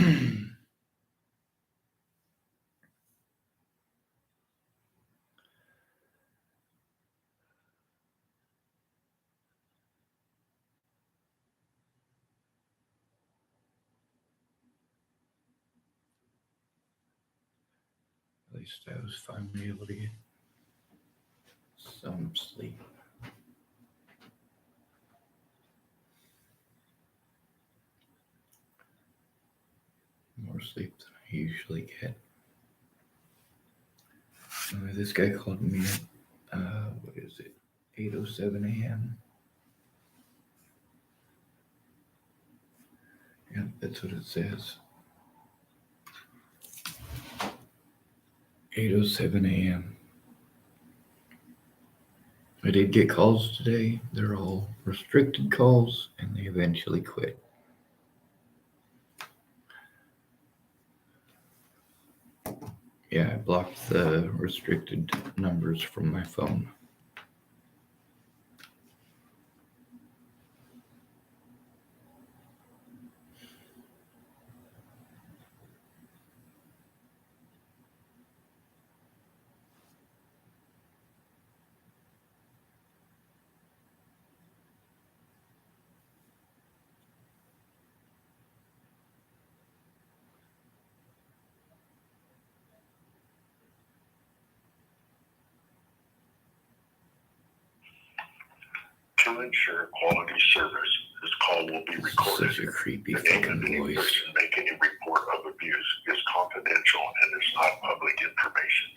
At least I was finally able to get some sleep. More sleep than I usually get. This guy called me at, what is it, 8:07 a.m. Yeah, that's what it says. 8:07 a.m. I did get calls today. They're all restricted calls, and they eventually quit. Yeah, I blocked the restricted numbers from my phone. To ensure quality service, this call will be recorded. Such a creepy The name of fucking the voice. person making a report of abuse is confidential and is not public information.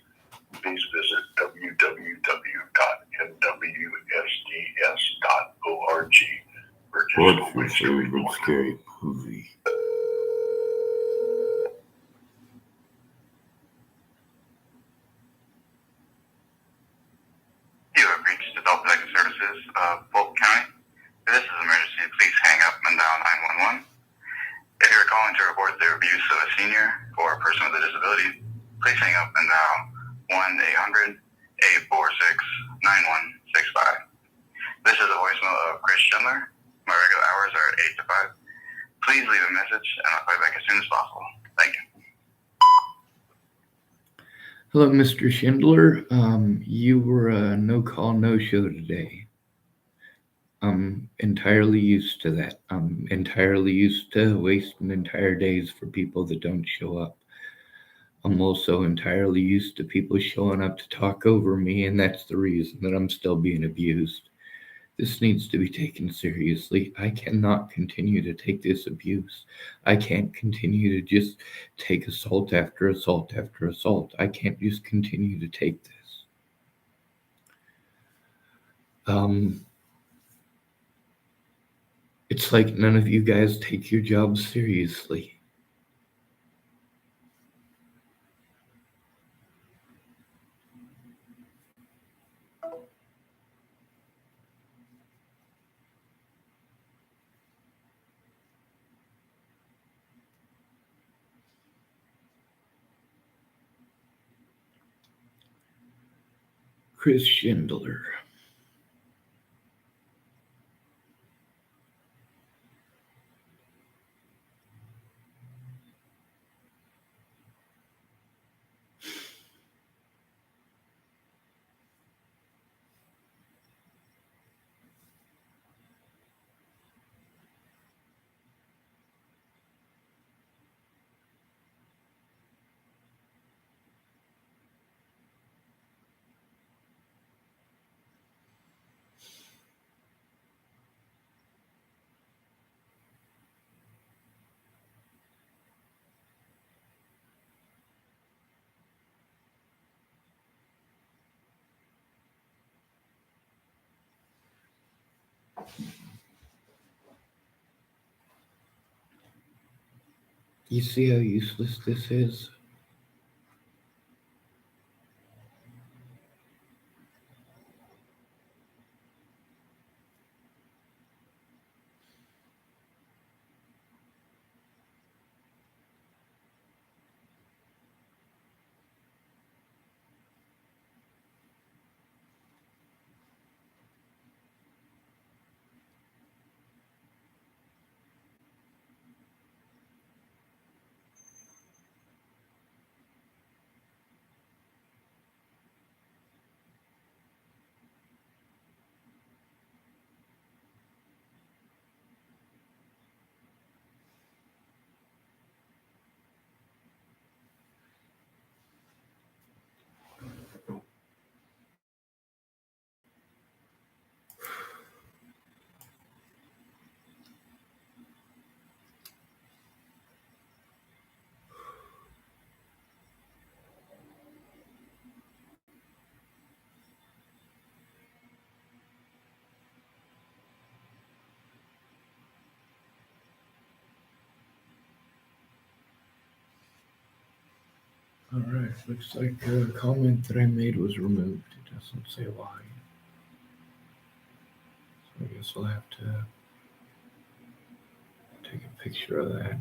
Please visit www.nwsds.org for additional What's your ways to favorite report. scary movie? You have reached Adult Protective Services of Fulton County. This is emergency. Please hang up and dial 911. If you're calling to report the abuse of a senior or a person with a disability, please hang up and dial 1-800-846-9165. This is a voicemail of Chris Schindler. My regular hours are 8 to 5. Please leave a message and I'll call you back as soon as possible. Thank you. Hello, Mr. Schindler. You were a no-call, no-show today. I'm entirely used to that. I'm entirely used to wasting entire days for people that don't show up. I'm also entirely used to people showing up to talk over me, and that's the reason that I'm still being abused. This needs to be taken seriously. I cannot continue to take this abuse. I can't continue to just take assault after assault after assault. I can't just continue to take this. It's like none of you guys take your job seriously. Chris Schindler. You see how useless this is? All right, looks like a comment that I made was removed. It doesn't say why. So I guess I'll have to take a picture of that.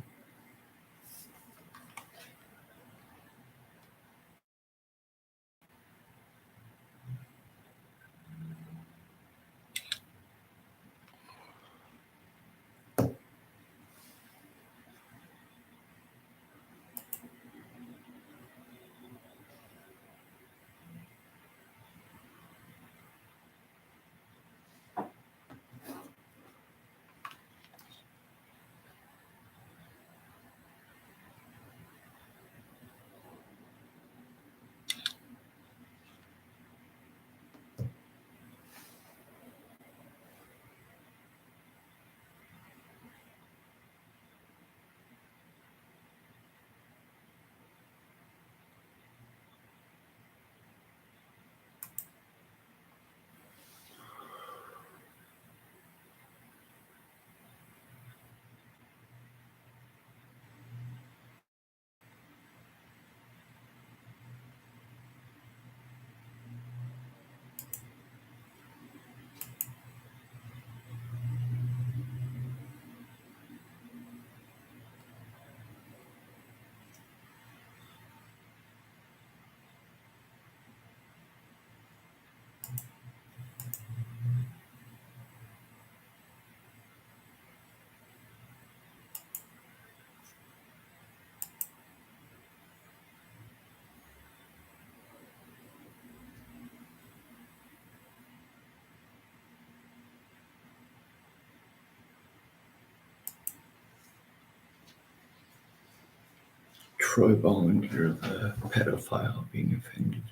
Troy Bollinger, the pedophile, being offended.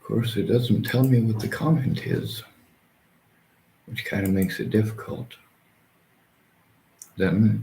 Of course, it doesn't tell me what the comment is, which kind of makes it difficult, doesn't it?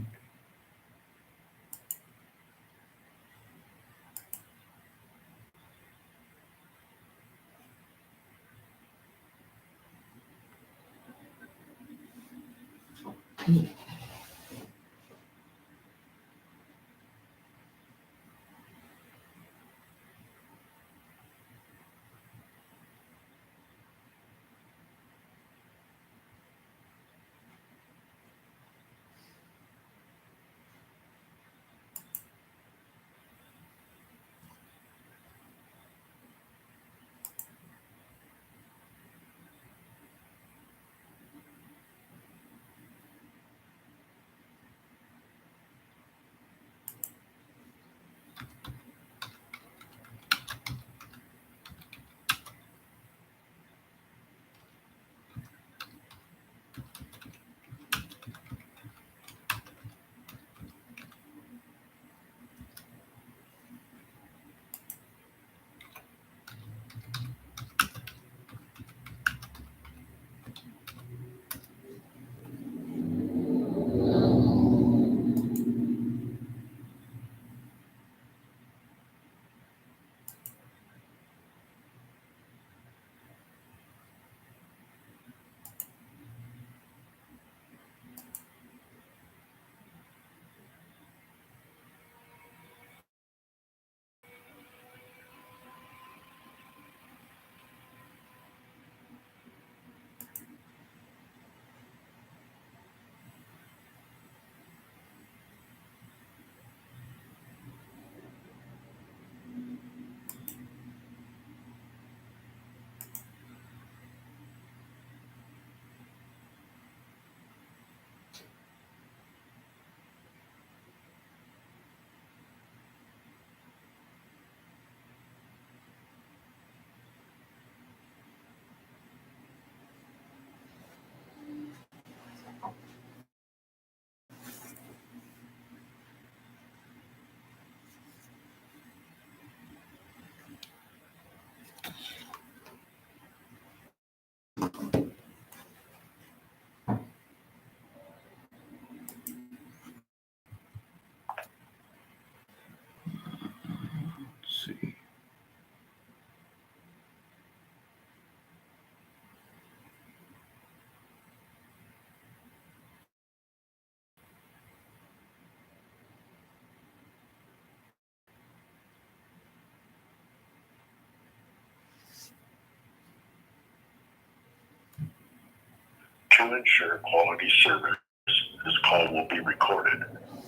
To ensure quality service, this call will be recorded.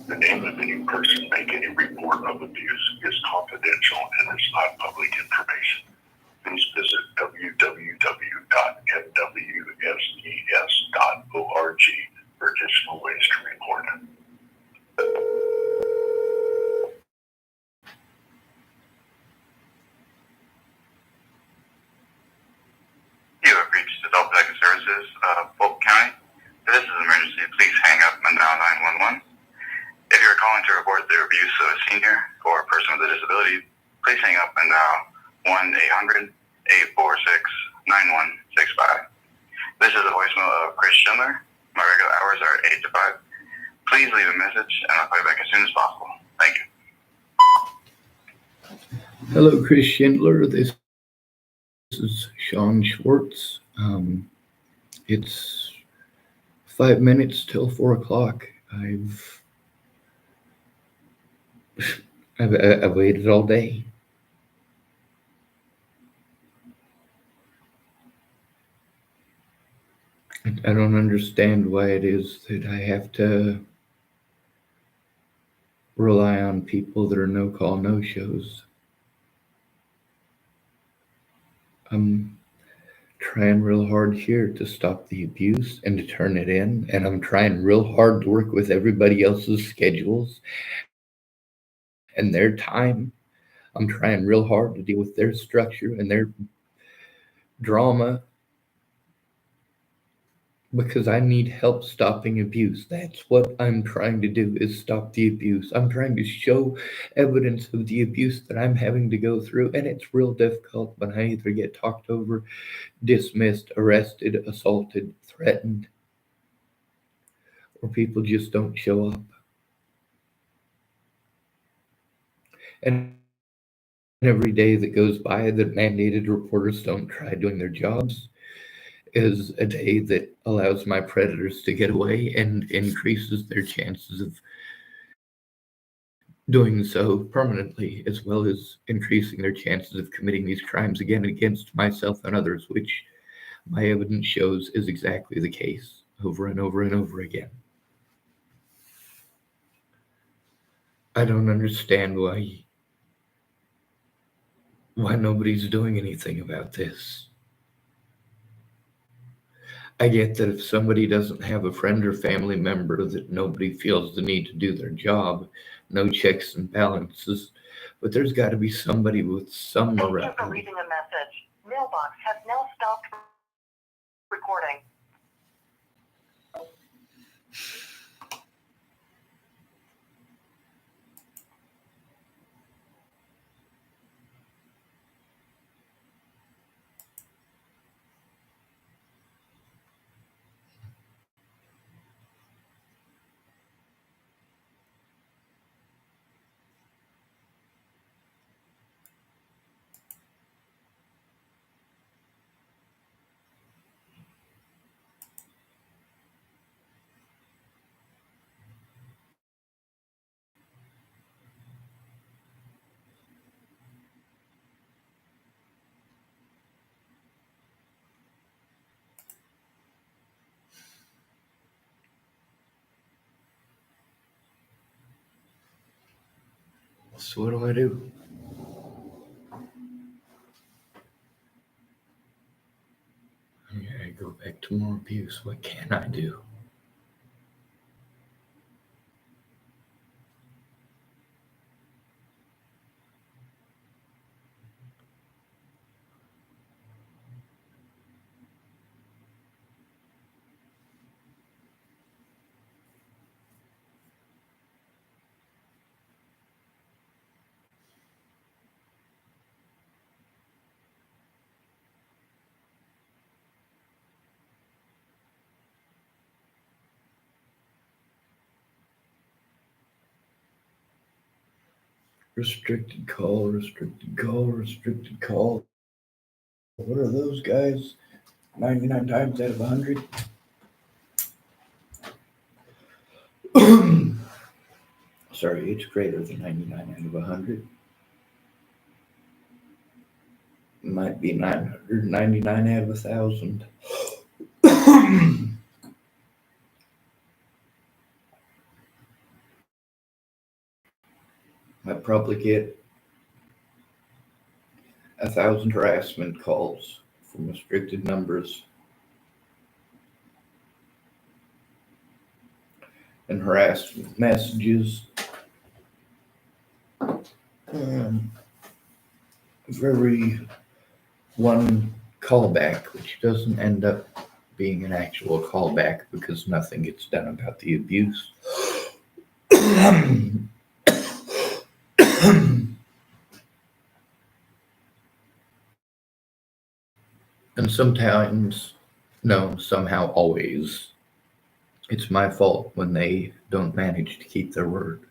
The name of any person making a report of abuse is confidential and is not public information. Please visit www.nwsds.org for additional ways to report it. You have reached Adult Protective Services of Polk County. If this is an emergency, please hang up and dial 911. If you are calling to report the abuse of a senior or a person with a disability, please hang up and dial 1-800-846-9165. This is a voicemail of Chris Schindler. My regular hours are 8 to 5. Please leave a message and I'll call you back as soon as possible. Thank you. Hello, Chris Schindler. This is Sean Schwartz. It's 5 minutes till 4 o'clock. I've waited all day. I don't understand why it is that I have to rely on people that are no-call, no-shows. I'm trying real hard here to stop the abuse and to turn it in, and I'm trying real hard to work with everybody else's schedules and their time. I'm trying real hard to deal with their structure and their drama because I need help stopping abuse. That's what I'm trying to do, is stop the abuse. I'm trying to show evidence of the abuse that I'm having to go through, and it's real difficult when I either get talked over, dismissed, arrested, assaulted, threatened, or people just don't show up. And every day that goes by that mandated reporters don't try doing their jobs is a day that allows my predators to get away and increases their chances of doing so permanently, as well as increasing their chances of committing these crimes again against myself and others, which my evidence shows is exactly the case over and over and over again. I don't understand why nobody's doing anything about this. I get that if somebody doesn't have a friend or family member, that nobody feels the need to do their job, no checks and balances, but there's got to be somebody with some Thank you morality. for leaving a message. Mailbox has now stopped recording. So what do I do? I go back to more abuse. What can I do? Restricted call, restricted call, restricted call. What are those guys? 99 times out of 100? Sorry, it's greater than 99 out of 100. Might be 999 out of 1,000. I probably get 1,000 harassment calls from restricted numbers and harassment messages. For every one callback, which doesn't end up being an actual callback because nothing gets done about the abuse. And sometimes, no, somehow always, it's my fault when they don't manage to keep their word.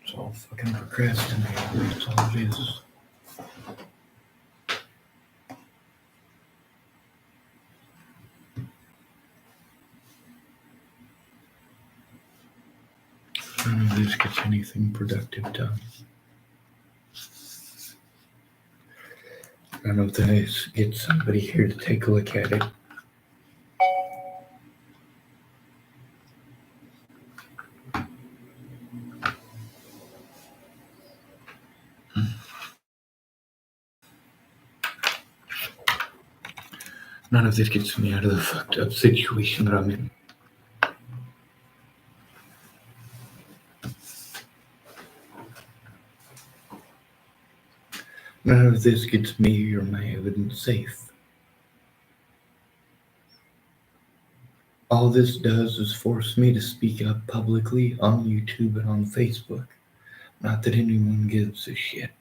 It's all fucking procrastinating. That's all it is. None of this gets anything productive done. None of this gets somebody here to take a look at it. None of this gets me out of the fucked up situation that I'm in. None of this gets me or my evidence safe. All this does is force me to speak up publicly on YouTube and on Facebook. Not that anyone gives a shit.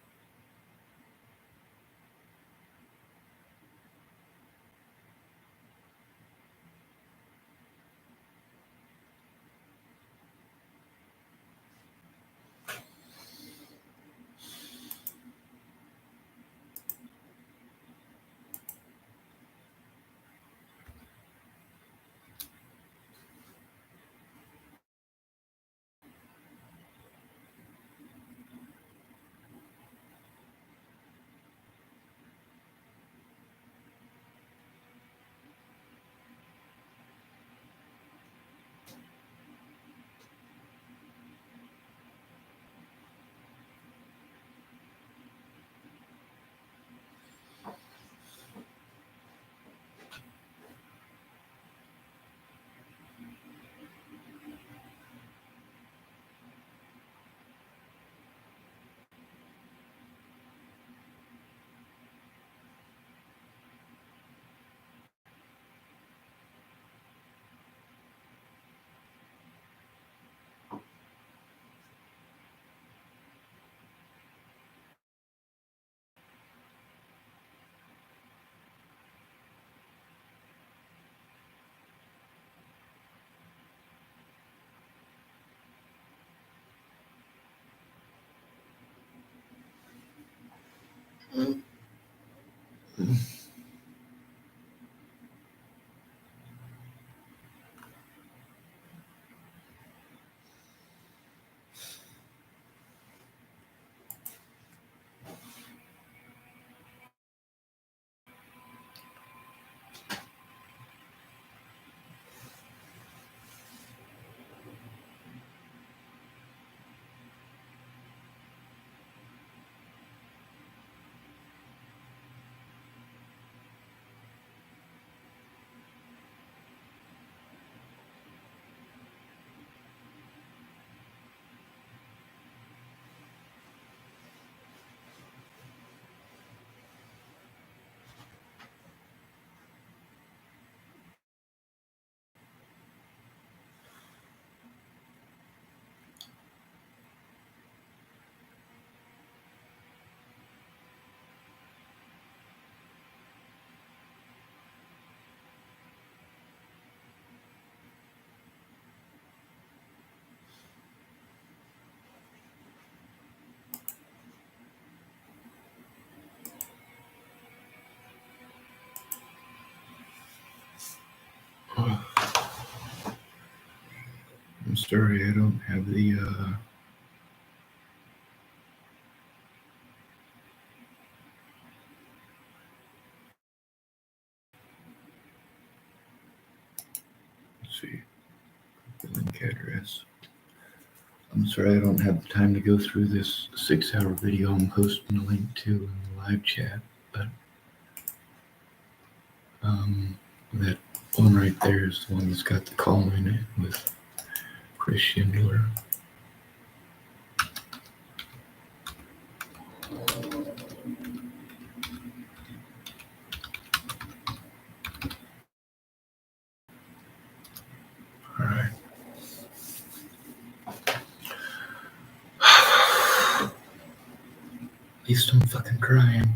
I'm sorry, I don't have the let's see, the link address. I'm sorry, I don't have the time to go through this 6-hour video I'm posting a link to in the live chat, but that one right there is the one that's got the call in it with Chris Schindler. All right. At least I'm fucking crying.